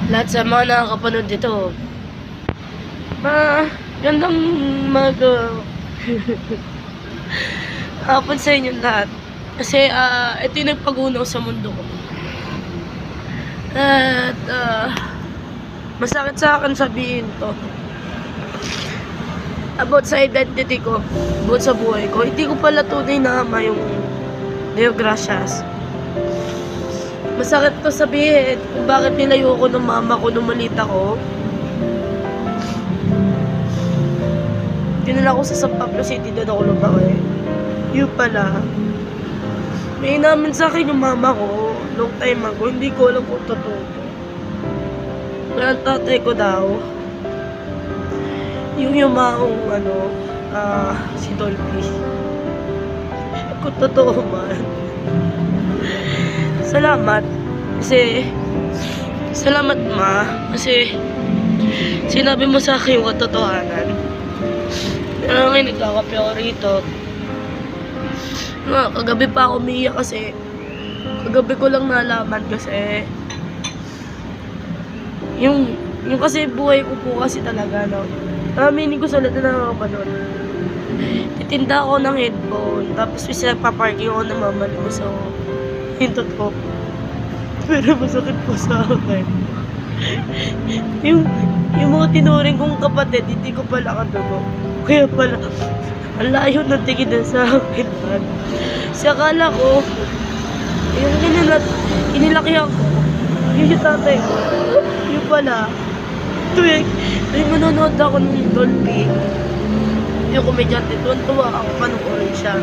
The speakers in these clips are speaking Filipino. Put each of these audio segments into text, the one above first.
Lahat sa mga nakakapanood dito. Gandang hapon sa inyo lahat. Kasi ito yung nagpagunaw sa mundo ko. At masakit sa akin sabihin to. About sa identity ko, about sa buhay ko. Hindi ko pala tunay na ama yung Leo Gracias. Masakit to sabihin kung bakit nilayo ko ng mama ko nung maliit ako. Dinala ko sa San Pablo City, doon ako lumaki. Yun pala. May inamin sa akin yung mama ko long time ago. Hindi ko alam kung totoo. Kaya ang tatay ko daw, yung yumaong si Dolphy. Kung totoo man. Salamat. Salamat ma. Kasi sinabi mo sa akin yung katotohanan. Pero ngayon nagkakape ako rito. Kagabi pa ako umiiyak kasi kagabi ko lang nalaman kasi yung kasi buhay ko po kasi talaga, no? Aminin ko sa lahat na nakakapanood. Titinda ako ng headphone, tapos may nagpa-parking ako ng mamalimos ako. Yung totoo. Pero masakit po sa akin. yung mga tinuring kong kapatid, hindi ko pala kadugo. Kaya pala, ang layo ng tingin na sa akin, man. Kasi akala ko, yung inilakihan ko, yung tatay ko, yung pala, tuwing manonood ako ng Dolphy, yung komedyante, tuwan-tuwa ako panoorin siya.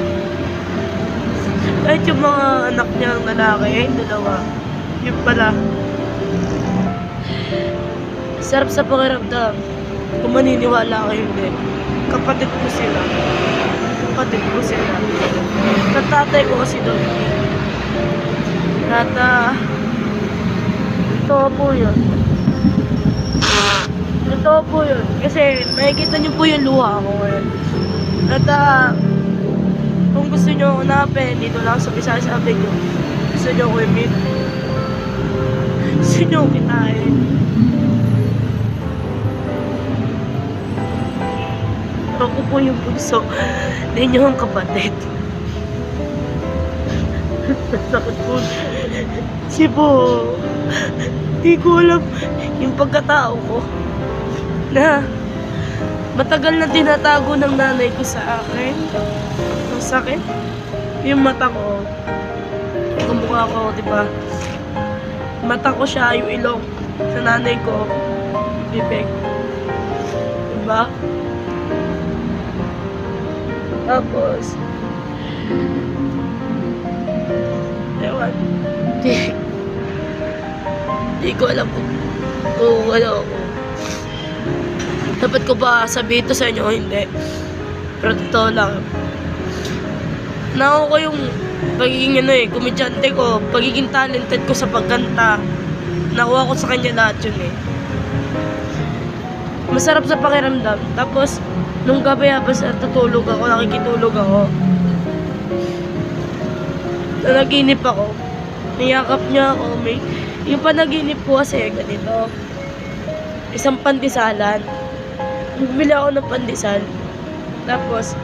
Kahit yung mga anak niya ng lalaki, dalawa, yun pala. Sarap sa pakiramdam. Kung maniniwala kayo hindi. Kapatid ko sila. Tatatay ko kasi doon. At totoo po yun. Totoo po yun. Kasi makikita niyo po yung luha ko ngayon. At kung gusto nyo hanapin, dito lang sa Visayas Avenue. Gusto nyo ko i-meet. Gusto nyo kitain. Ako po yung bunso na inyong kapatid. Sakit po. Sibo. Di ko alam yung pagkatao ko na matagal na tinatago ng nanay ko sa akin. Ang sakit. Yung mata ko. Yung mukha ko, diba? Mata ko siya, yung ilong sa nanay ko. Bibig. Diba? Tapos, ewan. Di ko alam kung ano. Dapat ko ba sabihin to sa inyo o hindi? Pero totoo lang. Nakuha ko yung pagiging komedyante ko, pagiging talented ko sa pagkanta. Nakuha ko sa kanya lahat yun eh. Masarap sa pakiramdam. Tapos, nung gabi habang natutulog ako, nakikitulog ako. Nanaginip ako. Niyakap niya ako. Yung panaginip ko kasi ganito. Isang pandisalan. Bumili ako ng pandesal. Tapos,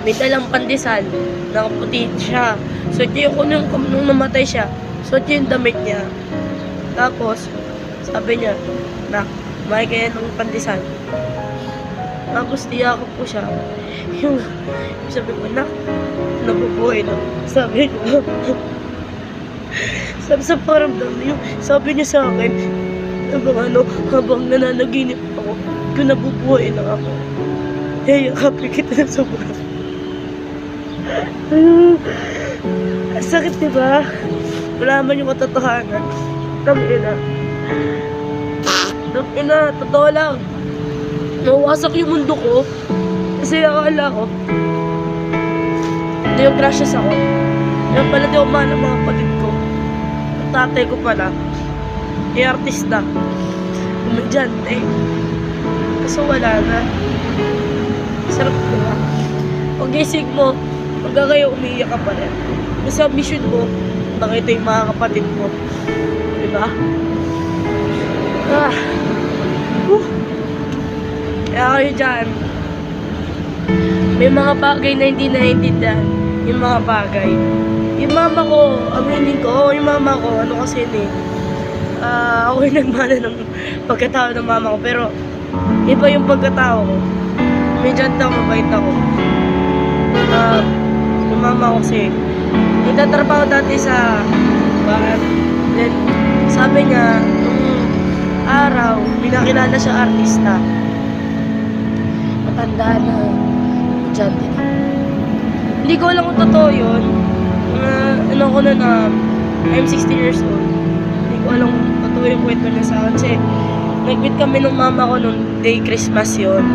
may dalang pandesal. Nakaputi siya. So, yung nung namatay siya. So, yung damit niya. Tapos, sabi niya, nak, may kaya ng pandesal. Tapos, niyakap ko siya. Yung sabi ko, nak, nabubuhay na. Sabi niya. Sabi sa paramdam niya, sabi niya sa akin, habang nananaginip ako, kung nabubuhay na ako. Yakapin kita na sobrang. Sakit, diba? Wala man yung katotohanan. Tangina, totoo lang. Nawasak yung mundo ko. Kasi akala ko, hindi yung gracias ako. Yan pala di ako mahal ang mga kapatid ko. Ang tatay ko pala, artista. Komedyante. Kaso wala na. Sarap diba? Pag gising mo, pagka kayo umiiyak ka pa rin. Kasi ang mission mo, makita yung mga kapatid mo. ba? Ah. Kaya kayo dyan, may mga bagay na hindi naiintindihan. Yung mga bagay. Yung mama ko, aminin ko, yung mama ko, ano kasi yun eh. Ako yung nagmana ng pagkatao ng mama ko, pero iba yung pagkatao ko. Medyo mabait ako. Yung mama ko kasi, nagtatrabaho dati sa bahan. Then, sabi niya, nung araw, minakilala siya artista. Matanda na, dyan din. Hindi ko alam kung totoo yun. Ano ko na I'm 16 years old. Hindi ko alam kung totoo yung kwento niya sa akin. Kasi, nag-meet kami ng mama ko nung day Christmas yun.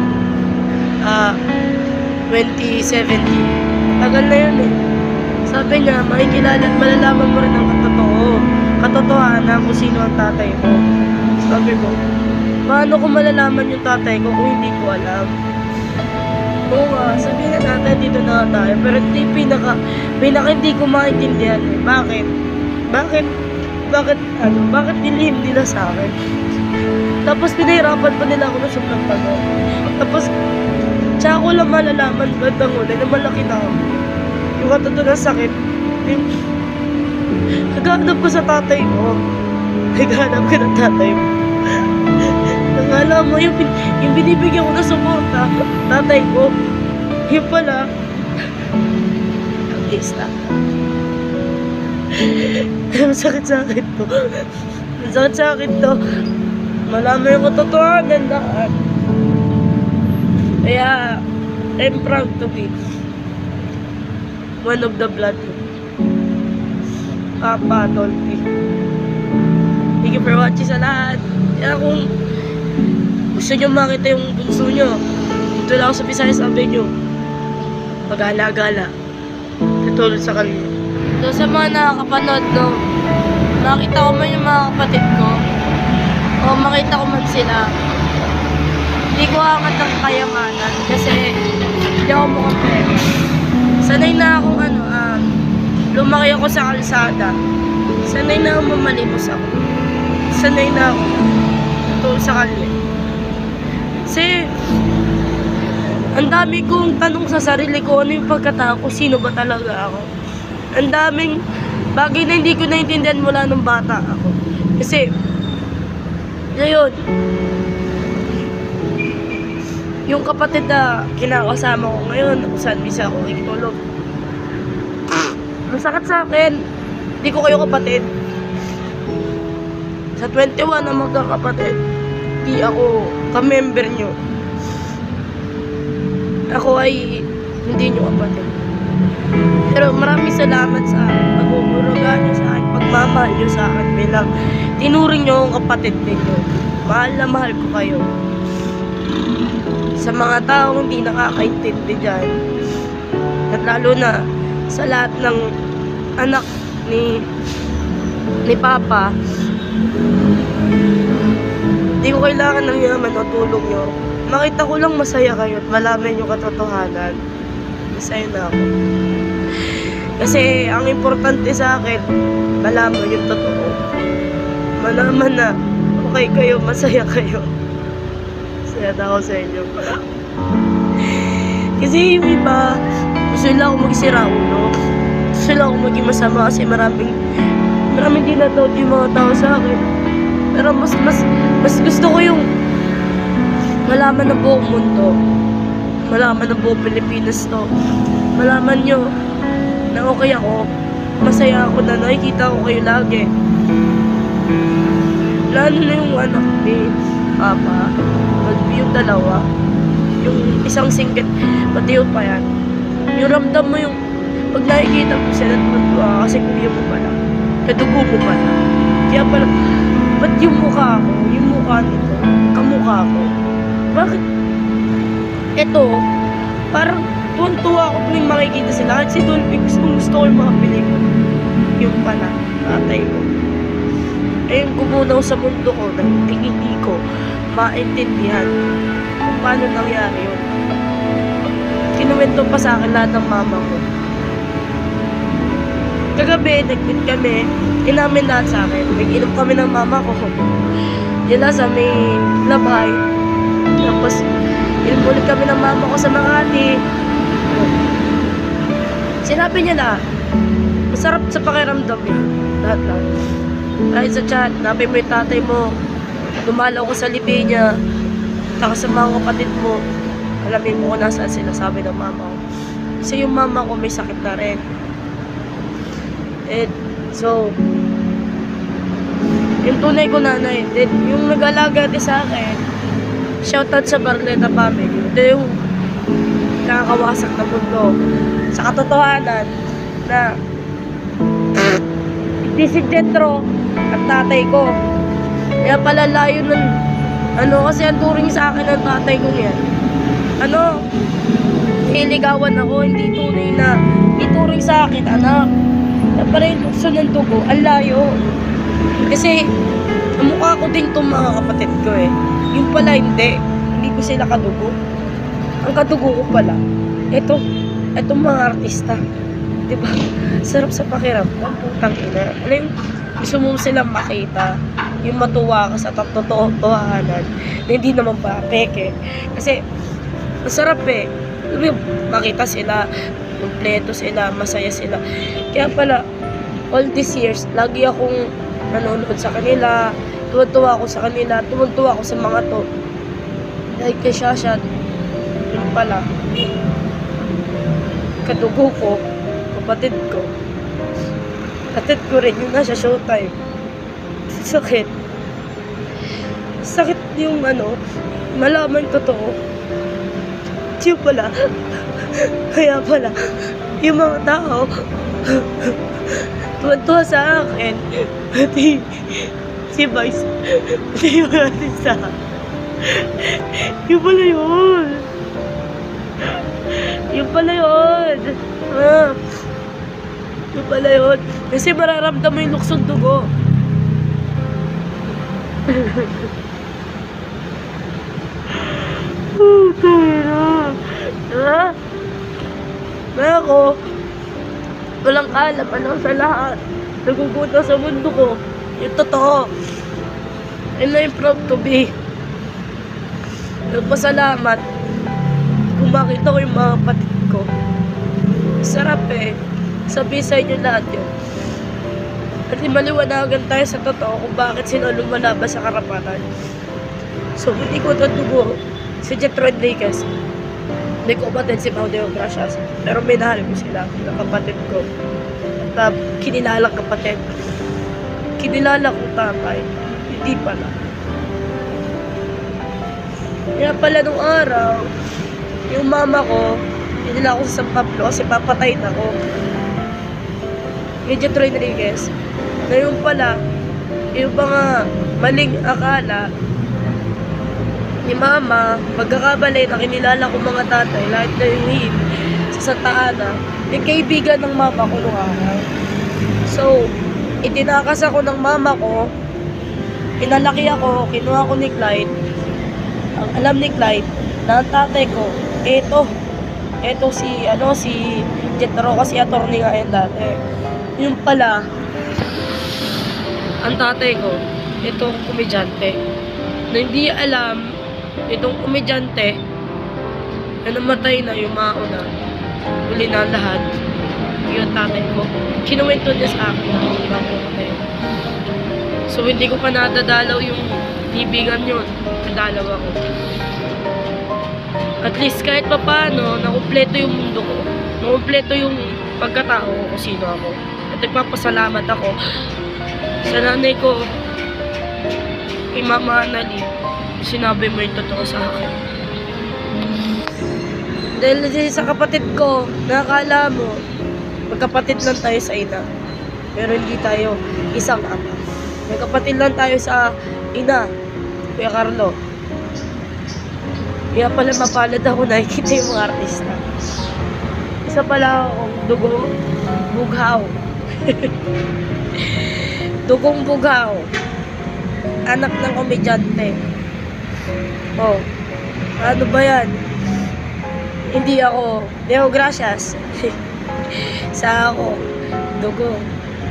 2017. Tagal na yun eh. Sabi niya, makikilala at malalaman mo rin ang katotohanan kung sino ang tatay mo. Sabi ko, paano ko malalaman yung tatay ko kung hindi ko alam? Oo nga, sabihin na natin dito na tayo. Pero ito yung pinaka hindi ko maintindihan eh. Bakit? Bakit nilihim nila sa akin? Tapos pinahirapan pa nila ako na sobrang tagal. Tapos, tsaka ko lang malalaman bandang huli na malaki na ako. Yung katotohanan ng sakit, naghahanap ko sa tatay ko. Naghahanap ko ng tatay mo. Nang alam mo, yung binibigyan ko na suporta, tatay ko, yung pala, artista. Ang sakit-sakit to. Ang sakit-sakit to. Malaman yung katotohanan lahat. Kaya, I'm proud to be one of the blood. Papa Dolphy. Thank you for watching sa lahat. Kaya kung gusto nyo makita yung bunso nyo, dito lang ako sa Visayas Avenue. Pag-ala-gala. Tutulad sa kanila. So sa mga nakakapanood, no, makita ko man yung mga kapatid ko, o makita ko man sila, hindi ko angat ang kayamanan kasi hindi ako mukhang pera. Sanay na akong lumaki ako sa kalsada. Sanay na akong mamalimos ako. Sanay na ako tutulog sa kalye. Kasi ang dami kong tanong sa sarili ko, ano yung pagkatao ko, sino ba talaga ako. Ang daming bagay na hindi ko naintindihan mula nung bata ako. Kasi ngayon, yung kapatid na kinakasama ko ngayon, kung saan bisa ako ikitulog. Ang sakit sa akin, hindi ko kayo kapatid. Sa 21 na magkakapatid, hindi ako ka-member nyo. Ako ay hindi nyo kapatid. Pero maraming salamat sa pag-uuruga nyo sa akin, pagmamahal nyo sa akin bilang tinuring nyo akong kapatid ninyo. Mahal na mahal ko kayo. Sa mga taong hindi nakakaintindi dyan, at lalo na sa lahat ng anak ni Papa, hindi ko kailangan ng yaman o tulong nyo. Makita ko lang masaya kayo at malaman yung katotohanan. Masaya na ako. Kasi ang importante sa akin, malaman yung totoo. Malaman na okay kayo, masaya kayo. Masaya na ako sa inyo. Kasi yung iba, gusto nila ako magsira ulo. Gusto nila ako maging masama kasi maraming dinadoubt yung mga tao sa akin. Pero mas gusto ko yung malaman ng buong mundo. Malaman ng buong Pilipinas to. Malaman nyo na okay ako. Masaya ako na nakikita ko kayo lagi. Lalo na yung anak ni Papa. Yung dalawa. Yung isang single. Pati yung pa yan. Yung ramdam mo yung pag nakikita mo sila natutuwa kasi kuya mo pala. Kadugo mo pala. Kaya pala, ba't yung mukha ko? Yung mukha nito? Kamukha ko? Bakit? Ito, parang tuwan-tuwa ako tuwing makikita sila. At si Dolphy, gusto ko yung mga pelikula. Yung pala, tatay ko. Ayun, gumunaw sa mundo ko na hindi ko maintindihan kung paano nangyari yun. Kinuwento pa sa akin lahat ng mama ko. Kagabi, nag-meet kami. Inamin lahat sa akin. Nag-inom kami ng mama ko. Dila sa may labay. Tapos, inom ulit kami ng mama ko sa Makati. Sinabi niya na, masarap sa pakiramdam yun. Lahat. Kahit sa chat, nabi mo yung tatay mo. Dumalaw ko sa libi niya. Taka sa mga kapatid mo. Alamin mo kung nasaan sila, sabi ng mama ko. Kasi yung mama ko may sakit na rin. And, so, yung tunay ko nanay, then, yung nag-alaga din sa akin, shoutout sa Barleta family. Ito yung nakakawasak na mundo. Sa katotohanan, na hindi si Jetro ang tatay ko. Kaya pala layo ng, kasi ang turing sa akin ng tatay ko yan. Niligawan ako, hindi tunay na, hindi turing sa akin, anak. Kaya pala yung tukso ng dugo, ang layo. Kasi, ang mukha ko din itong mga kapatid ko eh. Yung pala hindi ko sila kadugo. Ang kadugo ko pala, itong mga artista. Diba? Sarap sa pakiramdam, putang ina. Gusto mo silang makita, yung matuwa ka sa totohanan, na hindi naman pa peke. Kasi, masarap eh. Makita sila, kompleto sila, masaya sila. Kaya pala, all these years, lagi akong nanonood sa kanila, tuwa-tuwa ako sa kanila, tuwa-tuwa ako sa mga to. Dahil kay Shasha, yun pala, kadugo ko, kapatid ko rin yung nasa Showtime. Sakit yung malaman totoo. Yung pala, kaya pala, yung mga tao, tuwa-tuwa sa akin, pati si Vice, pati yung artista. Yung pala yun. Yung pala yun. Kasi mararamdam mo yung luksong dugo. Na ako, walang alam sa lahat. Nagugutom sa mundo ko. Yung totoo. And I'm proud to be. Nagpasalamat kung makita ko yung mga kapatid ko. Sarap eh. Sabi sa inyo lahat yun. Kasi maliwanagan tayo sa totoo kung bakit sila lumalaban sa karapatan. So, hindi ko dugo si Jet Rodriguez. Hindi ko umatid si Maudeo Gracias. Pero minahal ko sila, ng kapatid ko. At kinilalang kapatid. Kinilala kong tatay. Hindi pala. Kaya pala nung araw, yung mama ko, hindi nila ako sa San Pablo kasi papatayin ako. Ni Jet Rodriguez. Ngayon pala, yung mga maling akala ni mama, magkakabali na kinilala ko mga tatay, lahat na yung him sa Santa Ana, yung kaibigan ng mama ko nung araw. So, itinakas ako ng mama ko, pinalaki ako, kinuha ko ni Clyde. Ang alam ni Clyde, na ang tatay ko, eto si Jetro, kasi attorney nga yan dati. Yung pala, ang tatay ko, itong komedyante, na hindi alam, itong komedyante, na namatay na yung mauna, huli na lahat, yung tatay ko. Kinuwento niya sa akin na ibang pumatay. So, hindi ko pa nadadalaw yung ibigan yun. Nadalaw ako. At least, kahit pa paano, nakumpleto yung mundo ko. Nakumpleto yung pagkatao ko kung sino ako. At nagpapasalamat ako sa nanay ko, kay Mama Anali, sinabi mo yung totoo sa akin. Dahil sa kapatid ko, nakakala mo, magkapatid lang tayo sa ina. Pero hindi tayo isang ama. May kapatid lang tayo sa ina, Kuya Carlo. Kaya pala mapalad ako nakikita yung mga artista. Isa pala akong dugong bughaw. Dugong bughaw. Anak ng komedyante. Oh, ano ba yan? Hindi ako Deo Gracias. Sa ako, dugo.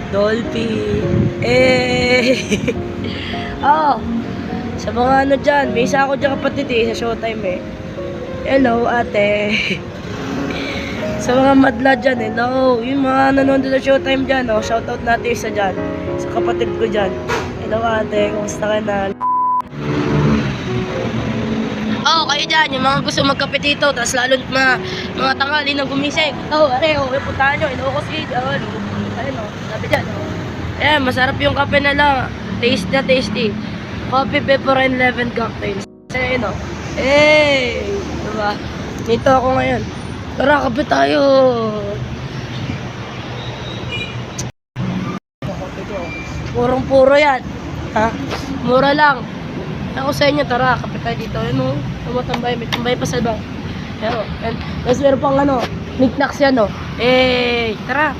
Dolphin. Eh. Oh. Sa mga ano dyan, may isa ako dyan kapatid eh, sa Showtime eh. Hello, ate. Sa mga madla dyan, hello. Yung mga nanonood sa Showtime dyan, oh, shoutout natin isa dyan. Sa kapatid ko dyan. Hello, ate. Kumusta ka na? Oh, kayo dyan, yung mga gusto magkape dito, tapos lalo mga tangali na gumising. Oh, are, oh, puntahan nyo, Ilocos Gate. Oh, ayun, oh, sabi dyan, oh. Ayan, masarap yung kape na lang. Taste na tasty. Coffee, pepper, and lemon cocktails. Ayun, oh. Hey! Diba? Dito ako ngayon. Tara, kape tayo! Purong-puro yan. Ha? Mura lang. Ako sa inyo, tara, kape tayo dito. Ano? Tumatambay, may tambay pa sa bang. Pero, tapos meron pang ano, knickknacks yan, no? Eh, tara.